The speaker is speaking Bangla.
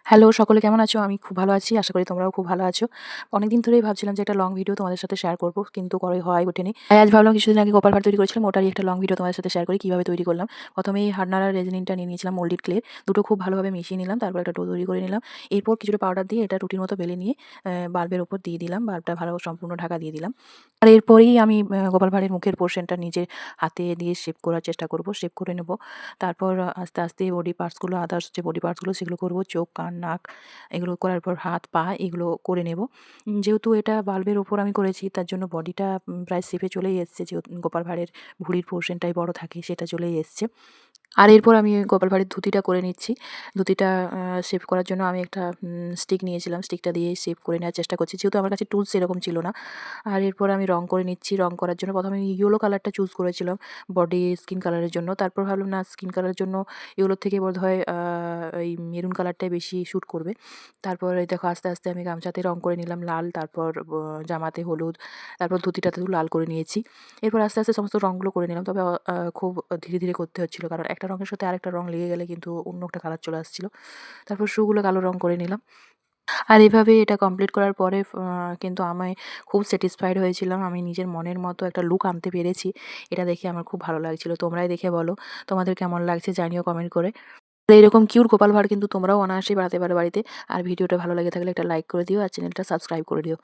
হ্যালো, সকলে কেমন আছো? আমি খুব ভালো আছি। আশা করি তোমরাও খুব ভালো আছো। অনেকদিন ধরেই ভাবছিলাম যে একটা লং ভিডিও তোমাদের সাথে শেয়ার করব, কিন্তু হয়ে ওঠেনি। তাই আজ ভাবলাম কিছুদিন আগে গোপাল ভাঁড় তৈরি করেছিলাম, ওটারই একটা লং ভিডিও তোমাদের সাথে শেয়ার করি কিভাবে তৈরি করলাম। প্রথমেই হার্ডনার রেজিনিনটা নিয়ে নিয়েছিলাম, মোল্ডেড ক্লে। দুটো খুব ভালোভাবে মিশিয়ে নিলাম, তারপর একটা ডো তৈরি করে নিলাম। এরপর কিছুটা পাউডার দিয়ে এটা রুটির মতো বেলে নিয়ে বাল্বের উপর দিয়ে দিলাম। বাল্বটা ভালো সম্পূর্ণ ঢাকা দিয়ে দিলাম। আর এরপরেই আমি গোপাল ভাঁড়ের মুখের পোরশনটা নিজের হাতে দিয়ে শেপ করার চেষ্টা করব, শেপ করে নেব। তারপর আস্তে, আস্তে বডি পার্টসগুলো, আদার্স যে বডি পার্টসগুলো সেগুলো করব। চোখ, কান, নাক এগুলো করার পর হাত, পা এগুলো করে নেব। যেহেতু এটা বাল্বের ওপর আমি করেছি, তার জন্য বডিটা প্রায় শেপে চলেই এসছে। যেহেতু গোপাল ভাঁড়ের ভুঁড়ির পোরশনটাই বড় থাকে, সেটা চলেই এসছে। আর এরপর আমি গোপাল ভাঁড়ের ধুতিটা করে নিচ্ছি। ধুতিটা শেপ করার জন্য আমি একটা স্টিক নিয়েছিলাম। স্টিকটা দিয়ে শেপ করে নেওয়ার চেষ্টা করছি। যেহেতু আমার কাছে টুলস এরকম ছিল না। আর এরপর আমি রং করে নিচ্ছি। রং করার জন্য প্রথমে আমি ইয়েলো কালারটা চুজ করেছিলাম বডি স্কিন কালারের জন্য। তারপর ভাবলাম না, স্কিন কালারের জন্য ইয়েলোর থেকে বোধহয় এই মেরুন কালারটাই বেশি স্যুট করবে। তারপর এই দেখো আস্তে, আস্তে আমি গামছাতে রং করে নিলাম লাল, তারপর জামাতে হলুদ, তারপর ধুতিটাতেও লাল করে নিয়েছি। এরপর আস্তে, আস্তে সমস্ত রংগুলো করে নিলাম। তবে খুব ধীরে, ধীরে করতে হচ্ছিল, কারণ একটা রঙের সাথে আরেকটা রং লেগে গেলে কিন্তু অন্য একটা কালার চলে আসছিল। তারপর শুগুলো কালো রং করে নিলাম। আর এভাবে এটা কমপ্লিট করার পরে কিন্তু আমি খুব স্যাটিসফাইড হয়েছিলাম। আমি নিজের মনের মতো একটা লুক আনতে পেরেছি। এটা দেখে আমার খুব ভালো লাগছিল। তোমরাই দেখে বলো তোমাদের কেমন লাগছে, জানিও কমেন্ট করে। আর এরকম কিউট গোপাল ভাঁড় কিন্তু তোমরাও অনায়াসেই বানাতে পারো বাড়িতে। আর ভিডিওটা ভালো লেগে থাকলে একটা লাইক করে দিও আর চ্যানেলটা সাবস্ক্রাইব করে দিও।